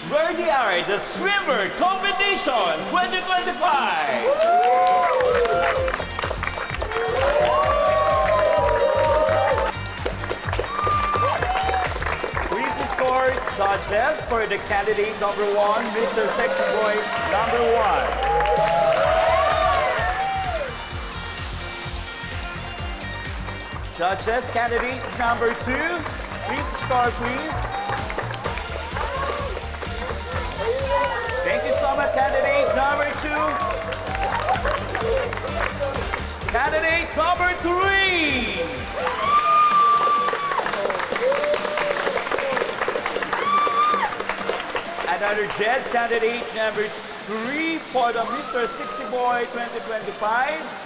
where they are the Swimmer Competition 2025. Please support judges for the candidate number 1, Mr. Sexy Boy number 1. Judges, candidate number 2, please score, please. Thank you so much, candidate number 2. Candidate number 3. Another judge, candidate number 3 for the Mr. Sexy Boy 2025.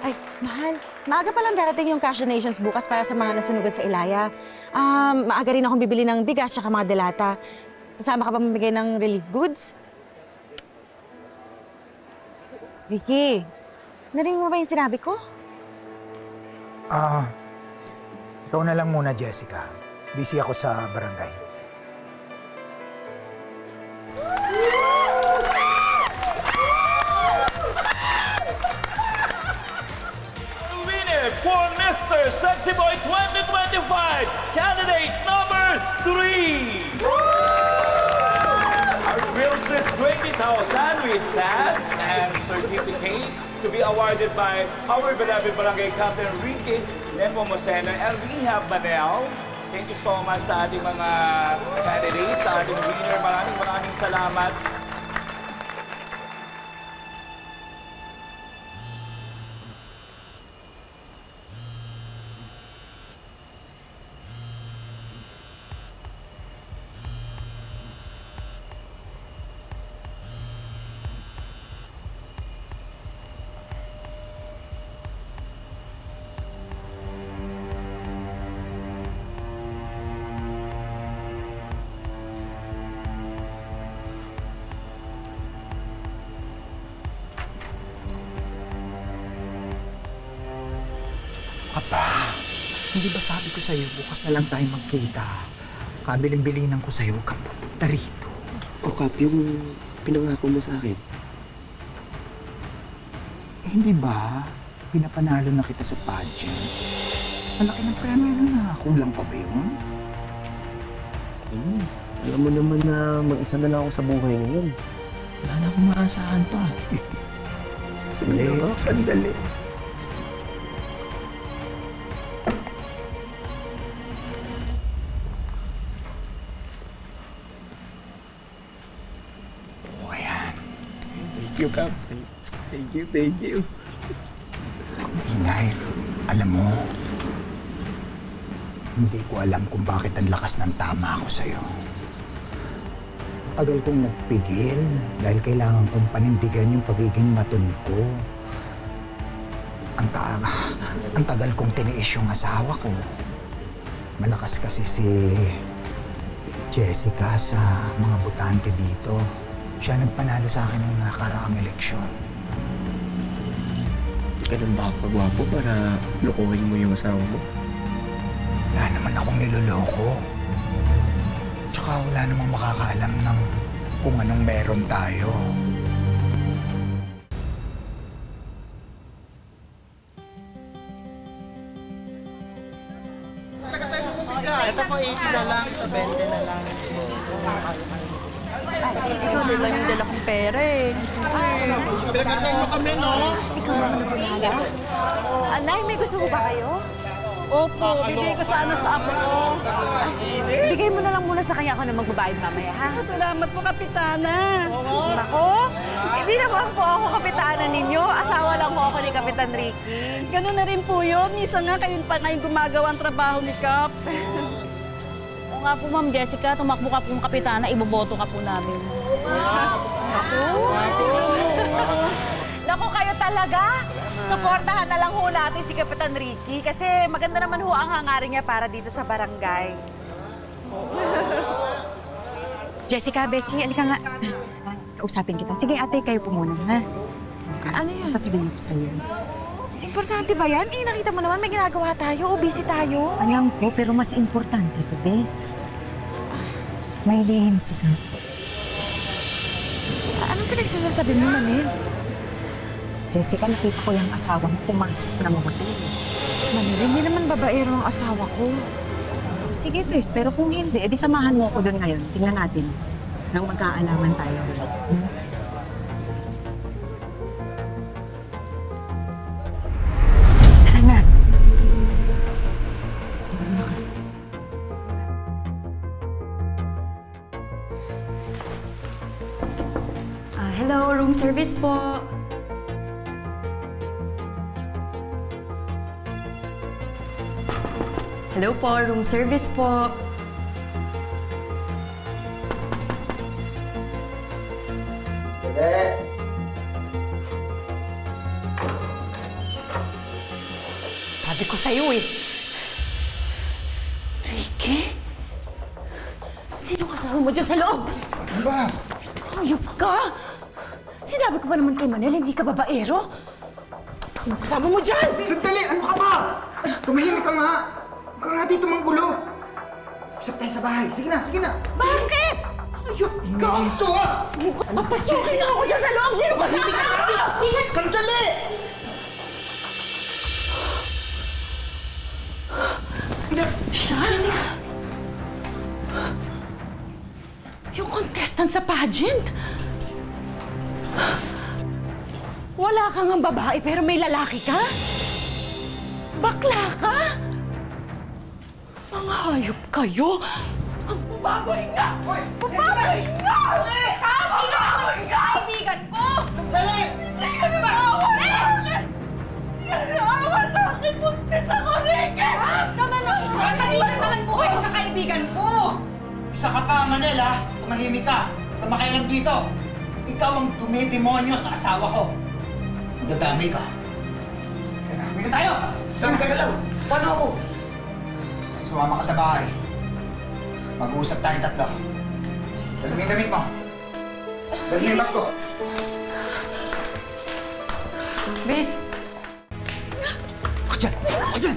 Ay, mahal. Maaga pa lang darating yung cash donations bukas para sa mga nasunugan sa Ilaya. Maaga rin akong bibili ng bigas at mga delata. Sasama ka ba mamigay ng relief goods? Ricky, narinig mo ba yung sinabi ko? Ikaw na lang muna, Jessica. Busy ako sa barangay. For Mr. Sexy Boy 2025, candidate number 3. Our Wilson 20,000 with SAS and certificate to be awarded by our beloved Barangay Captain Ricky Nepomuceno and Rehab Manel. Thank you so much sa ating mga candidates, sa ating winner. Maraming salamat. Aba, hindi ba sabi ko sa'yo, bukas na lang tayo magkita. Kabiling-bilinan ko sa'yo, huwag kang pupunta rito. O Kap, yung pinangako mo sa akin. Hindi ba? Pinapanalo na kita sa pageant. Malaki ng premyo na. Kulang pa ba yun? Alam mo naman na mag-isa na lang ako sa buhay ngayon. Wala na akong maasahan pa. Sandali. Thank you, Kap. Thank you. Ingay, alam mo, hindi ko alam kung bakit ang lakas ng tama ko sa'yo. Tagal kong nagpigil dahil kailangan kong panindigan yung pagiging maton ko. Ang tagal kong tiniis yung asawa ko. Malakas kasi si Jessica sa mga butante dito. Siya nagpanalo sa akin nung nakaraang eleksyon. Ganun ba ako kagwapo para lukuhin mo yung asawa mo? Wala naman akong niloloko. Tsaka wala namang makakaalam ng kung anong meron tayo. Ito po 80 na lang, 20 na lang. Ikaw na lang yung dala kong pera eh. Pinagkakain mo kami, no? Ikaw naman ang bahala. Anay, may gusto mo ba kayo? Opo, bibigay ko sana sa apo ko. Bigay mo na lang muna sa kanya, ako na magbabayad mamaya, ha? Salamat po, Kapitana. Nako, hindi naman po ako kapitana ninyo. Asawa lang po ako ni Kapitan Ricky. Ganun na rin po yun. Minsan nga kayo pa ngayon gumagawa ang trabaho ni Kap. Oo nga po, Ma'am Jessica, tumakbo ka pong kapitana, iboboto ka po namin. Naku, kayo talaga? Suportahan na lang ho natin si Kapitan Ricky kasi maganda naman ho ang hangarin niya para dito sa barangay. Jessica, Bessie, alika nga. Kausapin kita. Sige, ate, kayo po muna, ha? Ano yun? Sasabihin ko sa'yo. Importante ba yan? Nakita mo naman may ginagawa tayo o busy tayo. Alam ko, pero mas importante to, Bes. May lihim si Kap. Anong pinagsasasabi mo, Manel? Jessica, nakita ko yung asawa mo pumasok ng hotel. Manel, hindi naman babaero ang asawa ko. Sige, Bes, pero kung hindi, edi samahan mo ako doon ngayon. Tingnan natin nang magkaalaman tayo. Tara na. Sige na ka. Hello, room service po. Hello po, room service po. Sabi ko sa'yo eh. Ricky? Sino kasama mo dyan sa loob? Ano ba? Hayop ka! Sinabi ko ba naman kay Manel, hindi ka babaero? Sino kasama mo dyan? Sandali! Ano ka ba? Tumahimik ka nga! Huwag ka nga dito manggulo! Usap tayo sa bahay. Sige na, sige na! Bakit? Hayop ka! Ito ah! Papasukin na ako dyan sa loob! Sino kasama mo? Sandali! Yung contestant sa pageant? Wala kang ang babae pero may lalaki ka? Bakla ka? Mga hayop kayo! Ang bababoy nga! Bababoy nga! Tama nga ako yung kaibigan ko! Sandali! Hindi ka na naawa sa akin! Hindi ka na naawa sa akin! Buntis ako, Ricky! Naman ako! Pagalitan naman po kayo sa kaibigan ko! Isa ka pa, Manel, ha? Tumahimik ka. Tumakay lang dito. Ikaw ang dumidemonyo sa asawa ko. Nadadamay ka. Kaya na, uwi na tayo! Teka lang! Paano ako? Sumama ka sa bahay. Mag-uusap tayong tatlo. Dali mo yung damit mo. Dali mo yung bag ko. Bes, Ako dyan! Ako dyan!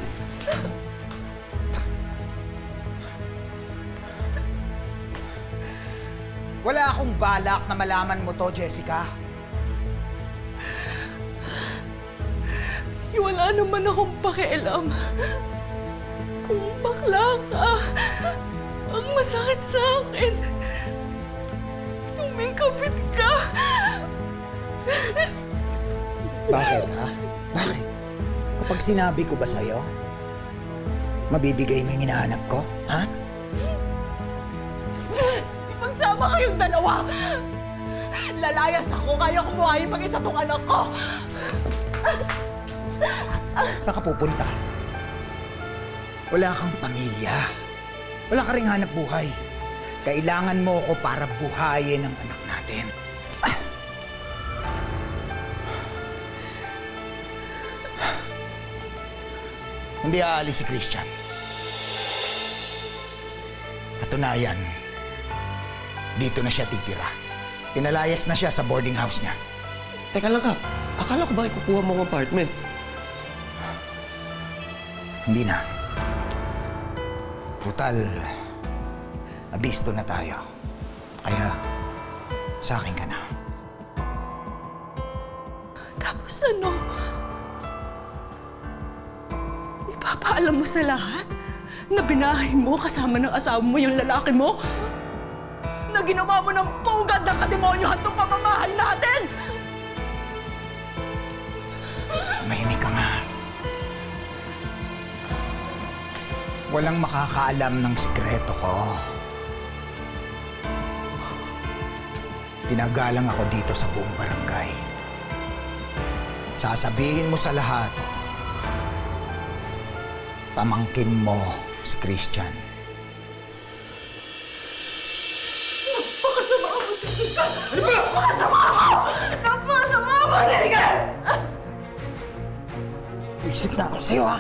Wala akong balak na malaman mo to, Jessica. wala naman akong pakialam. Kung bakla ka, ang masakit sa akin. Kung may kapit ka. Bakit, ha? Bakit? Kapag sinabi ko ba sa'yo, mabibigay mo yung hinahanap ko, ha? Magsama kayong dalawa! Lalayas ako, kaya kong buhayin mag-isa tong anak ko! Saan ka pupunta? Wala kang pamilya. Wala ka ring hanap buhay. Kailangan mo ako para buhayin ang anak natin. Hindi aalis si Christian. Katunayan, dito na siya titira. Pinalayas na siya sa boarding house niya. Teka lang, Kap. Akala ko ba ikukuha mo ang apartment? Hindi na. Total, abisto na tayo. Kaya, sa akin ka na. Tapos ano? Ipapaalam mo sa lahat na binahay mo kasama ng asawa mo yung lalaki mo? Na ginawa mo ng pugad ng kademonyohan itong pamamahay natin! Mahimik ka nga. Walang makakaalam ng sikreto ko. Pinagalang ako dito sa buong barangay. Sasabihin mo sa lahat, pamangkin mo si Christian. Napakasama mo, Ricky! Visit na ako sa'yo, ha?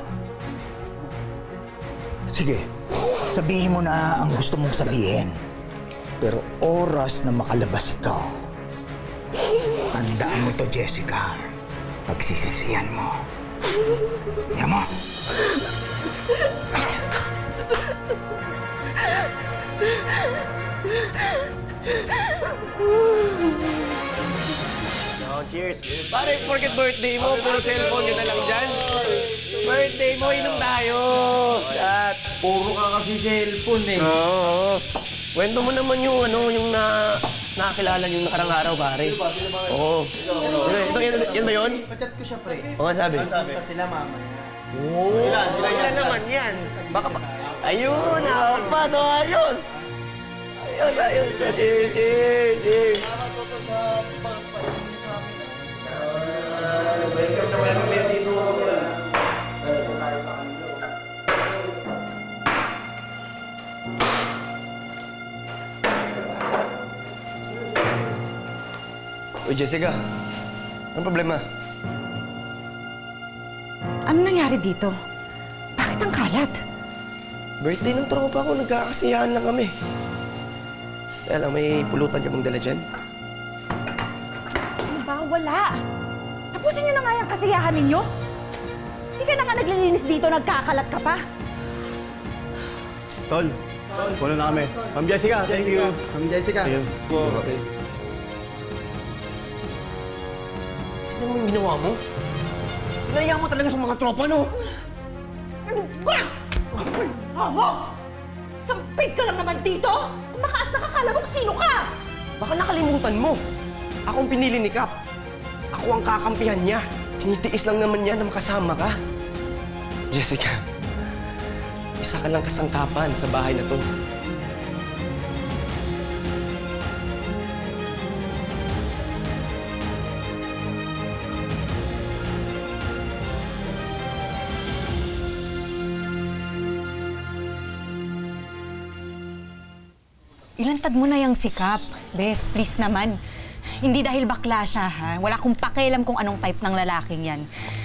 Sige, sabihin mo na ang gusto mong sabihin. Pero oras na makalabas ito, tandaan mo to, Jessica. Pagsisisihan mo. Kaya mo! Cheers. Pare, porket birthday mo, puro cellphone ka na lang dyan. Birthday mo, inom tayo. Chat. Puro ka kasi cellphone eh. Oo. Kwento mo naman yung nakakilala yung nakarang araw, pare. Oo. Yan ba yun? Pachat ko siya, pre. Oo nga sabi. Punta sila mamaya. Oo. Ilan naman yan? Baka pa... Ayun, nakakapad. Ayos. Ayos. Cheers. Welcome na welcome kayo dito. Uy, Jessica. Anong problema? Ano nangyari dito? Bakit ang kalat? Birthday ng tropa ko. Nagkakasiyahan lang kami. Kaya lang, may pulutan ka bang dala dyan? Ano ba? Wala. Tapusin niyo na nga yung kasiyahan ninyo. Hindi ka na nga naglilinis dito, nagkakalat ka pa. Tol, puno na kami. Ma'am Jessica, thank you. Ma'am Jessica. Ayun. Okay. Ano mo yung ginawa mo? Naiya mo talaga sa mga tropa, no? Ano ba? Hango! Sampid ka lang naman dito! Kung makaas na kakala mo kung sino ka! Baka nakalimutan mo. Ako ang pinili ni Cap. Ako ang kakampihan niya. Tinitiis lang naman niya na makasama ka. Jessica, isa ka lang kasangkapan sa bahay na to. Ilantad mo na yung sikap. Bes, please naman. Hindi dahil bakla siya, ha? Wala akong pakialam kung anong type ng lalaking yan.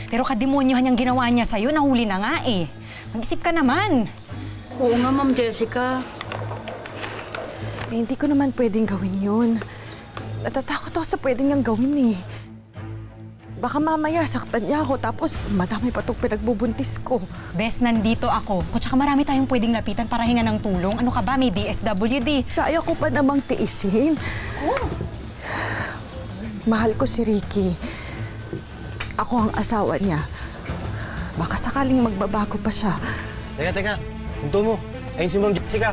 Pero kademonyohan yung ginawa niya sa'yo, nahuli na nga eh. Mag-isip ka naman. Oo nga, Ma'am Jessica. Hindi ko naman pwedeng gawin yun. Natatakot ako sa pwedeng niyang gawin eh. Baka mamaya saktan niya ako tapos madami pa itong pinagbubuntis ko. Bes, nandito ako. Kung tsaka marami tayong pwedeng lapitan para hinga ng tulong. Ano ka ba? May DSWD. Kaya ko pa namang tiisin. Mahal ko si Ricky. Ako ang asawa niya. Baka sakaling magbabago pa siya. Teka. Hinto mo. Ayun si Ma'am Jessica.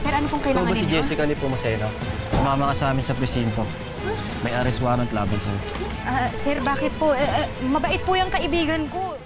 Sir, ano pong Ikaw kailangan ba si ninyo? Jessica ni Pumaseno? Sumama ka sa amin sa presinto. May arrest warrant laban sa'yo. Sir, bakit po? Mabait po yung kaibigan ko.